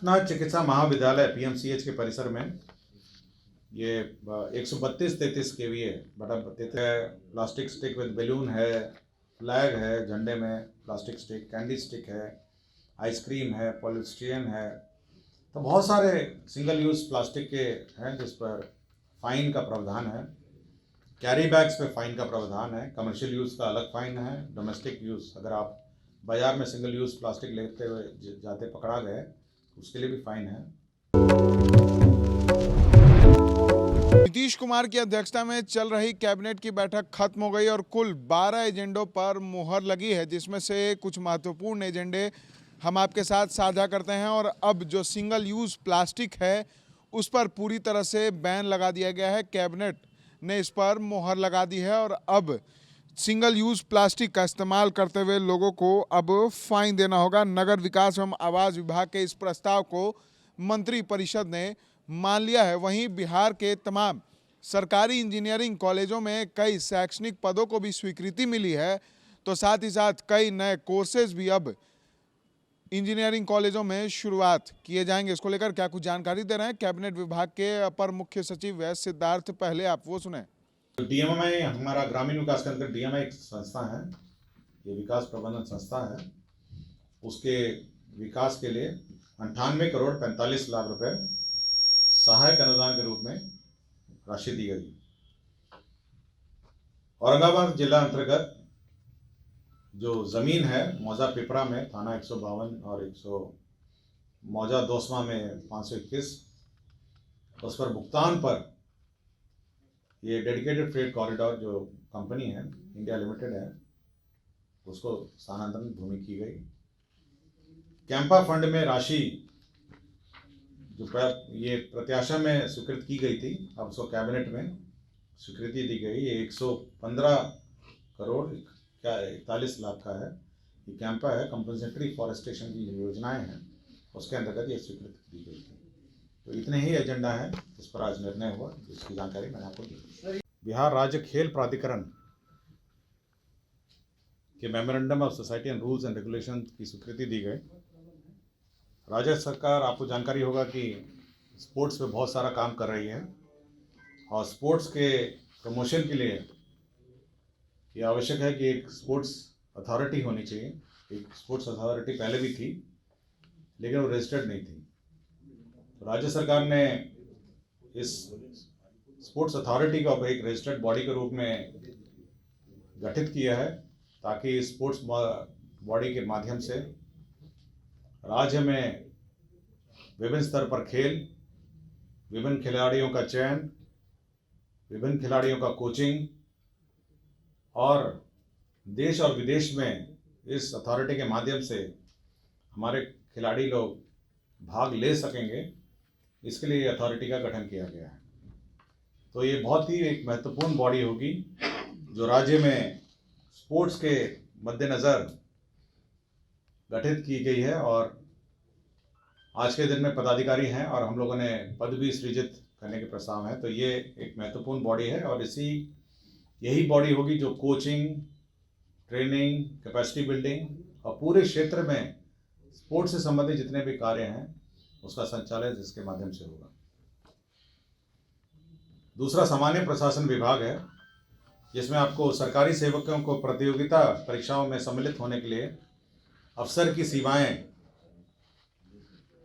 पटना चिकित्सा महाविद्यालय पीएमसीएच के परिसर में ये 132-33 केवीए बटा 33 है, प्लास्टिक स्टिक विद बैलून है, फ्लैग है, झंडे में प्लास्टिक स्टिक, कैंडी स्टिक है, आइसक्रीम है, पॉलीस्टीरीन है, तो बहुत सारे सिंगल यूज़ प्लास्टिक के हैं जिस पर फ़ाइन का प्रावधान है। कैरी बैग्स पे फ़ाइन का प्रावधान है। कमर्शियल यूज़ का अलग फ़ाइन है। डोमेस्टिक यूज़ अगर आप बाज़ार में सिंगल यूज़ प्लास्टिक लेते हुए जाते पकड़ा गए उसके लिए भी फ़ाइन है। नीतीश कुमार की अध्यक्षता में चल रही कैबिनेट की बैठक खत्म हो गई और कुल 12 एजेंडों पर मुहर लगी है, जिसमें से कुछ महत्वपूर्ण एजेंडे हम आपके साथ साझा करते हैं। और अब जो सिंगल यूज़ प्लास्टिक है उस पर पूरी तरह से बैन लगा दिया गया है। कैबिनेट ने इस पर मुहर लगा दी है और अब सिंगल यूज़ प्लास्टिक का इस्तेमाल करते हुए लोगों को अब फाइन देना होगा। नगर विकास एवं आवास विभाग के इस प्रस्ताव को मंत्री परिषद ने मान लिया है। वहीं बिहार के तमाम सरकारी इंजीनियरिंग कॉलेजों में कई शैक्षणिक पदों को भी स्वीकृति मिली है, तो साथ ही साथ कई नए कोर्सेज भी अब इंजीनियरिंग कॉलेजों में शुरुआत किए जाएंगे। इसको लेकर क्या कुछ जानकारी दे रहे हैं कैबिनेट विभाग के अपर मुख्य सचिव सिद्धार्थ, पहले आप वो सुने। डीएमआई हमारा ग्रामीण विकास के अंतर्गत डीएमआई एक संस्था है, ये विकास प्रबंधन संस्था है। उसके विकास के लिए 98 करोड़ 45 लाख रुपए सहायक अनुदान के रूप में राशि दी गई। औरंगाबाद जिला अंतर्गत जो ज़मीन है मौजा पिपरा में थाना 152 और 100 मौजा दोसमा में 521, उस पर भुगतान पर ये डेडिकेटेड फ्रेट कॉरिडोर जो कंपनी है इंडिया लिमिटेड है उसको स्थानांतरण भूमि की गई। कैंपा फंड में राशि जो ये प्रत्याशा में स्वीकृत की गई थी, अब उसको कैबिनेट में स्वीकृति दी गई। ये 115 करोड़ 41 लाख का है। ये कैंपा है, कंपनसेटरी फॉरेस्टेशन की योजनाएं हैं, उसके अंतर्गत ये स्वीकृति दी गई थी। तो इतने ही एजेंडा हैं जिस पर आज निर्णय हुआ, जिसकी जानकारी मैंने आपको दी। बिहार राज्य खेल प्राधिकरण के memorandum of society and rules and regulation की स्वीकृति दी गई। राज्य सरकार, आपको जानकारी होगा कि स्पोर्ट्स पे बहुत सारा काम कर रही है और स्पोर्ट्स के प्रमोशन के लिए ये आवश्यक है कि एक स्पोर्ट्स अथॉरिटी होनी चाहिए। एक स्पोर्ट्स अथॉरिटी पहले भी थी लेकिन वो रजिस्टर्ड नहीं थी, तो राज्य सरकार ने इस स्पोर्ट्स अथॉरिटी को अब एक रजिस्टर्ड बॉडी के रूप में गठित किया है ताकि स्पोर्ट्स बॉडी के माध्यम से राज्य में विभिन्न स्तर पर खेल, विभिन्न खिलाड़ियों का चयन, विभिन्न खिलाड़ियों का कोचिंग और देश और विदेश में इस अथॉरिटी के माध्यम से हमारे खिलाड़ी लोग भाग ले सकेंगे, इसके लिए अथॉरिटी का गठन किया गया है। तो ये बहुत ही एक महत्वपूर्ण बॉडी होगी जो राज्य में स्पोर्ट्स के मद्देनज़र गठित की गई है और आज के दिन में पदाधिकारी हैं और हम लोगों ने पद भी सृजित करने के प्रस्ताव हैं। तो ये एक महत्वपूर्ण बॉडी है और यही बॉडी होगी जो कोचिंग, ट्रेनिंग, कैपेसिटी बिल्डिंग और पूरे क्षेत्र में स्पोर्ट्स से संबंधित जितने भी कार्य हैं उसका संचालन इसके माध्यम से होगा। दूसरा सामान्य प्रशासन विभाग है जिसमें आपको सरकारी सेवकों को प्रतियोगिता परीक्षाओं में सम्मिलित होने के लिए अफसर की सीमाएं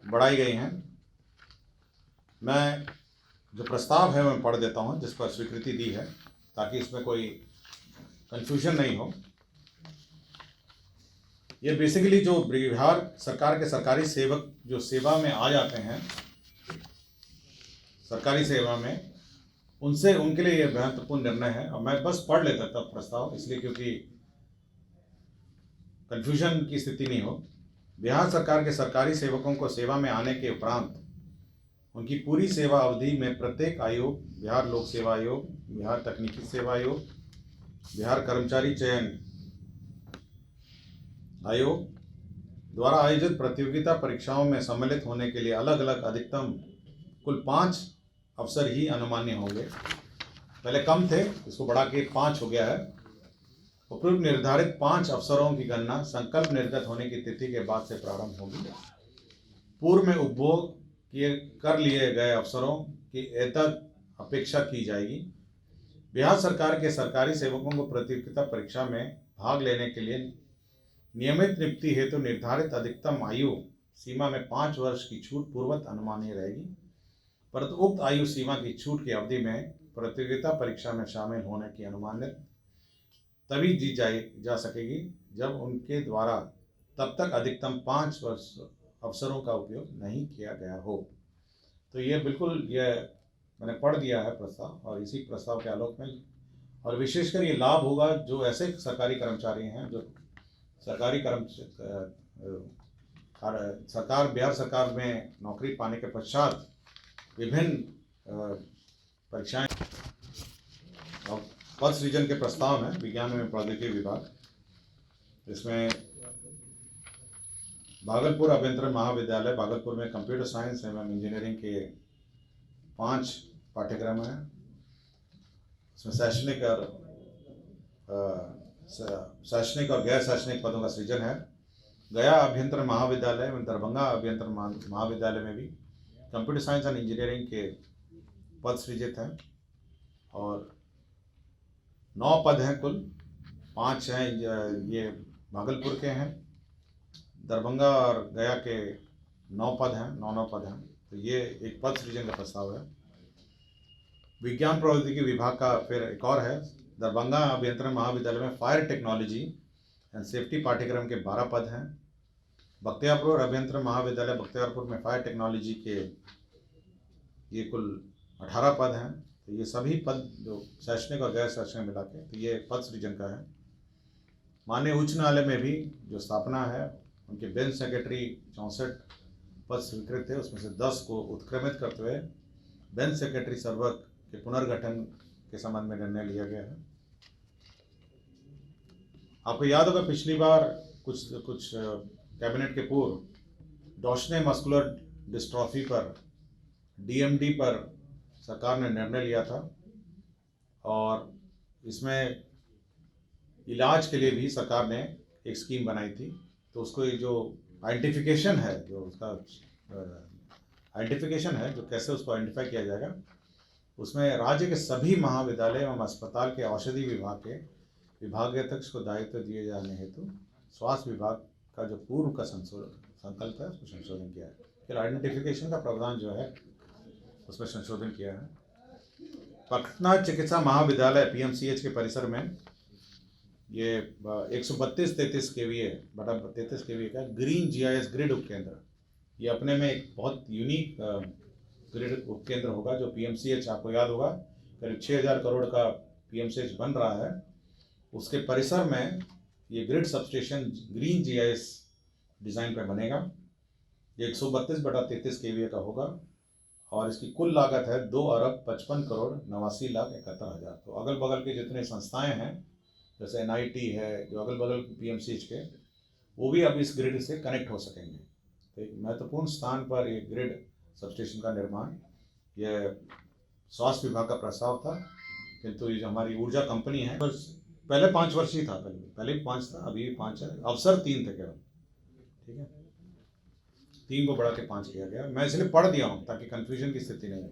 बढ़ाई गई हैं। मैं जो प्रस्ताव है मैं पढ़ देता हूं जिस पर स्वीकृति दी है ताकि इसमें कोई कंफ्यूजन नहीं हो। ये बेसिकली जो बिहार सरकार के सरकारी सेवक जो सेवा में आ जाते हैं सरकारी सेवा में, उनसे उनके लिए यह महत्वपूर्ण निर्णय है। और मैं बस पढ़ लेता था प्रस्ताव इसलिए क्योंकि कंफ्यूजन की स्थिति नहीं हो। बिहार सरकार के सरकारी सेवकों को सेवा में आने के उपरांत उनकी पूरी सेवा अवधि में प्रत्येक आयोग, बिहार लोक सेवा आयोग, बिहार तकनीकी सेवा आयोग, बिहार कर्मचारी चयन आयोग द्वारा आयोजित प्रतियोगिता परीक्षाओं में सम्मिलित होने के लिए अलग अलग अधिकतम कुल 5 अफसर ही अनुमान्य होंगे। पहले कम थे, इसको बढ़ा के 5 हो गया है। उपयुक्त निर्धारित 5 अफसरों की गणना संकल्प निर्गत होने की तिथि के बाद से प्रारंभ होगी। पूर्व में उपभोग कर लिए गए अवसरों की एतद अपेक्षा की जाएगी। बिहार सरकार के सरकारी सेवकों को प्रतियोगिता परीक्षा में भाग लेने के लिए नियमित नियुक्ति हेतु निर्धारित अधिकतम आयु सीमा में 5 वर्ष की छूट पूर्वत अनुमानीय रहेगी, परंतु उक्त आयु सीमा की छूट की अवधि में प्रतियोगिता परीक्षा में शामिल होने की अनुमानित तभी दी जा सकेगी जब उनके द्वारा तब तक अधिकतम 5 वर्ष अवसरों का उपयोग नहीं किया गया हो। तो ये बिल्कुल मैंने पढ़ दिया है प्रस्ताव, और इसी प्रस्ताव के आलोक में और विशेषकर ये लाभ होगा जो ऐसे सरकारी कर्मचारी हैं जो सरकारी बिहार सरकार में नौकरी पाने के पश्चात विभिन्न परीक्षाएं और पद सृजन के प्रस्ताव हैं विज्ञान एवं प्रौद्योगिकी विभाग। इसमें भागलपुर अभियंत्रण महाविद्यालय भागलपुर में कंप्यूटर साइंस एवं इंजीनियरिंग के 5 पाठ्यक्रम हैं। इसमें शैक्षणिक और गैर शैक्षणिक पदों का सृजन है। गया अभियंत्रण महाविद्यालय एवं दरभंगा अभियंत्रण महाविद्यालय में भी कंप्यूटर साइंस एंड इंजीनियरिंग के पद सृजित हैं और 9 पद हैं कुल। 5 हैं ये भागलपुर के हैं, दरभंगा और गया के 9 पद हैं, 9 पद हैं। तो ये एक पद सृजन का प्रस्ताव है। विज्ञान प्रौद्योगिकी विभाग का फिर एक और है, दरभंगा अभियंत्रण महाविद्यालय में फायर टेक्नोलॉजी एंड सेफ्टी पाठ्यक्रम के 12 पद हैं। बख्तियारपुर अभियंत्रण महाविद्यालय बख्तियारपुर में फायर टेक्नोलॉजी के ये कुल 18 पद हैं। तो ये सभी पद जो शैक्षणिक और गैर शैक्षणिक मिला के तो ये पद सृजन का है। माननीय उच्च न्यायालय में भी जो स्थापना है उनके बेंच सेक्रेटरी 64 पद स्वीकृत थे, उसमें से 10 को उत्क्रमित करते हुए बेंच सेक्रेटरी सर्वक के पुनर्गठन के संबंध में निर्णय लिया गया है। आपको याद होगा पिछली बार कुछ कैबिनेट के पूर्व डॉशने मस्कुलर डिस्ट्रॉफी पर DMD पर सरकार ने निर्णय लिया था और इसमें इलाज के लिए भी सरकार ने एक स्कीम बनाई थी। तो उसको जो आइडेंटिफिकेशन है, जो उसका आइडेंटिफिकेशन है, जो कैसे उसको आइडेंटिफाई किया जाएगा, उसमें राज्य के सभी महाविद्यालय एवं अस्पताल के औषधि विभाग के विभागाध्यक्ष को दायित्व दिए जाने हेतु स्वास्थ्य विभाग का जो पूर्व का संकल्प है उसको संशोधन किया है। फिर आइडेंटिफिकेशन का प्रावधान जो है उसमें संशोधन किया है। पटना चिकित्सा महाविद्यालय PMCH के परिसर में ये 132-33 kVA बटा 33 kVA का ग्रीन GIS ग्रिड उपकेंद्र, ये अपने में एक बहुत यूनिक ग्रिड उपकेंद्र होगा जो PMCH, आपको याद होगा करीब 6000 करोड़ का PMCH बन रहा है, उसके परिसर में ये grid substation green GIS design पर बनेगा। ये 132/33 kVA का होगा और इसकी कुल लागत है 2,55,89,71,000। तो अगल बगल के जितने संस्थाएं हैं जैसे NIT है, जो अगल बगल PMCH के, वो भी अब इस ग्रिड से कनेक्ट हो सकेंगे। तो एक महत्वपूर्ण स्थान पर ये ग्रिड सबस्टेशन का निर्माण, ये स्वास्थ्य विभाग का प्रस्ताव था, किंतु ये जो हमारी ऊर्जा कंपनी है, पहले 5 वर्ष ही था, पहले 5 था, अभी 5 है, अवसर 3 थे केवल, ठीक है, 3 को बढ़ा के 5 किया गया। मैं इसलिए पढ़ दिया हूँ ताकि कंफ्यूजन की स्थिति नहीं हो।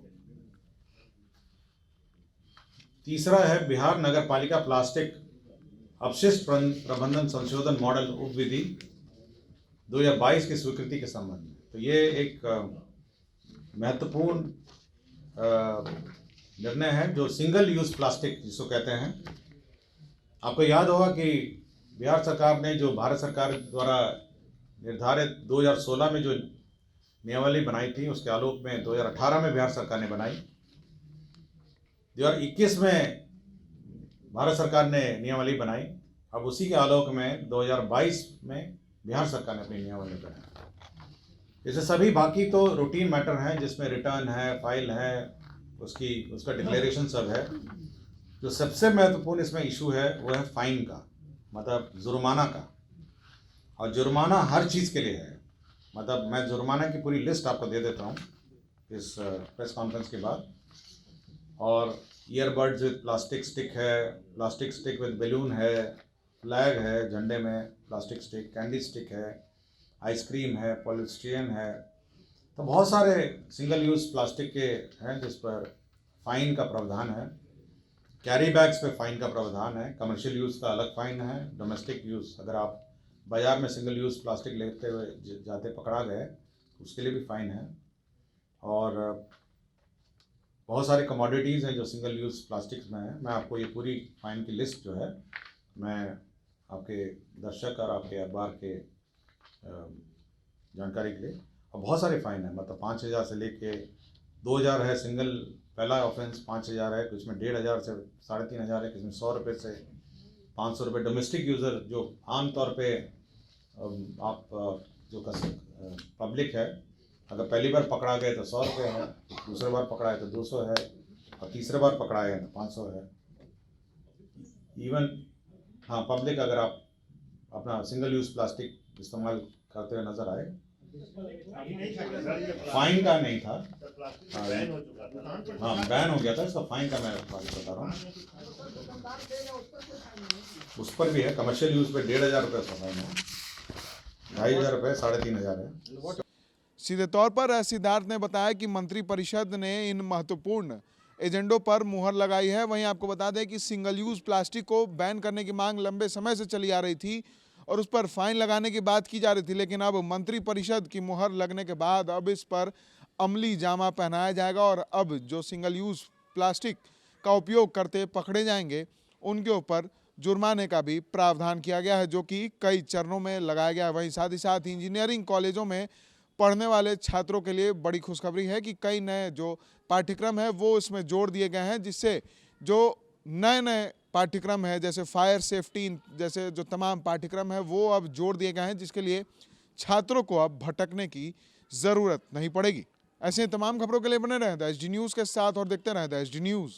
तीसरा है बिहार नगर पालिका प्लास्टिक अपशिष्ट प्रबंधन संशोधन मॉडल उपविधि 2022 की स्वीकृति के संबंध में। तो ये एक महत्वपूर्ण निर्णय है जो सिंगल यूज प्लास्टिक जिसको कहते हैं। आपको याद होगा कि बिहार सरकार ने जो भारत सरकार द्वारा निर्धारित 2016 में जो नियमावली बनाई थी, उसके आलोक में 2018 में बिहार सरकार ने बनाई, 2021 में भारत सरकार ने नियमावली बनाई, अब उसी के आलोक में 2022 में बिहार सरकार ने अपनी नियमावली बनाई। जैसे सभी बाकी तो रूटीन मैटर हैं जिसमें रिटर्न है, फाइल है, उसका डिक्लेरेशन सब है। जो सबसे महत्वपूर्ण इसमें इशू है वो है फाइन का, मतलब जुर्माना का। और जुर्माना हर चीज़ के लिए है, मतलब मैं जुर्माना की पूरी लिस्ट आपको दे देता हूँ इस प्रेस कॉन्फ्रेंस के बाद। और ईयरबड्स विद प्लास्टिक स्टिक है, प्लास्टिक स्टिक विद बैलून है, फ्लैग है झंडे में, प्लास्टिक स्टिक, कैंडी स्टिक है, आइसक्रीम है, पॉलिस्टीरियन है, तो बहुत सारे सिंगल यूज़ प्लास्टिक के हैं जिस पर फ़ाइन का प्रावधान है। कैरी बैग्स पे फ़ाइन का प्रावधान है। कमर्शियल यूज़ का अलग फ़ाइन है। डोमेस्टिक यूज़, अगर आप बाज़ार में सिंगल यूज़ प्लास्टिक लेते हुए जाते पकड़ा गए तो उसके लिए भी फ़ाइन है। और बहुत सारे कमोडिटीज़ हैं जो सिंगल यूज़ प्लास्टिक्स में हैं। मैं आपको ये पूरी फ़ाइन की लिस्ट जो है मैं आपके दर्शक और आपके अखबार के जानकारी के लिए, और बहुत सारे फ़ाइन हैं, मतलब 5,000 से लेके 2,000 है सिंगल, पहला ऑफेंस 5,000 है, कुछ में 1,500 से 3,500 है, कुछ में 100 रुपये से 500 रुपये। डोमेस्टिक यूज़र जो आम तौर पे आप जो पब्लिक है, अगर पहली बार पकड़ा गए तो 100 रुपये है, दूसरी बार पकड़ा है तो 200 है, और तीसरे बार पकड़ा है तो 500 है। इवन हाँ, पब्लिक अगर आप अपना सिंगल यूज़ प्लास्टिक इस्तेमाल करते हुए नज़र आए, फाइन का नहीं था, हाँ बैन हो गया था, इसका फाइन का मैं बता रहा हूँ। उस पर भी है, कमर्शियल यूज़ पे 1,500 रुपये का फाइन है, 2,500 रुपये, 3,500 है। सीधे तौर पर सिद्धार्थ ने बताया कि मंत्रिपरिषद ने इन महत्वपूर्ण एजेंडों पर मुहर लगाई है। वहीं आपको बता दें कि सिंगल यूज प्लास्टिक को बैन करने की मांग लंबे समय से चली आ रही थी और उस पर फाइन लगाने की बात की जा रही थी, लेकिन अब मंत्रिपरिषद की मुहर लगने के बाद अब इस पर अमली जामा पहनाया जाएगा और अब जो सिंगल यूज प्लास्टिक का उपयोग करते पकड़े जाएंगे उनके ऊपर जुर्माने का भी प्रावधान किया गया है, जो कि कई चरणों में लगाया गया है। वहीं साथ ही साथ इंजीनियरिंग कॉलेजों में पढ़ने वाले छात्रों के लिए बड़ी खुशखबरी है कि कई नए जो पाठ्यक्रम है वो इसमें जोड़ दिए गए हैं, जिससे जो नए पाठ्यक्रम है जैसे फायर सेफ्टी जैसे जो तमाम पाठ्यक्रम है वो अब जोड़ दिए गए हैं, जिसके लिए छात्रों को अब भटकने की ज़रूरत नहीं पड़ेगी। ऐसे तमाम खबरों के लिए बने रहें द एसडी न्यूज़ के साथ और देखते रहें द एसडी न्यूज़।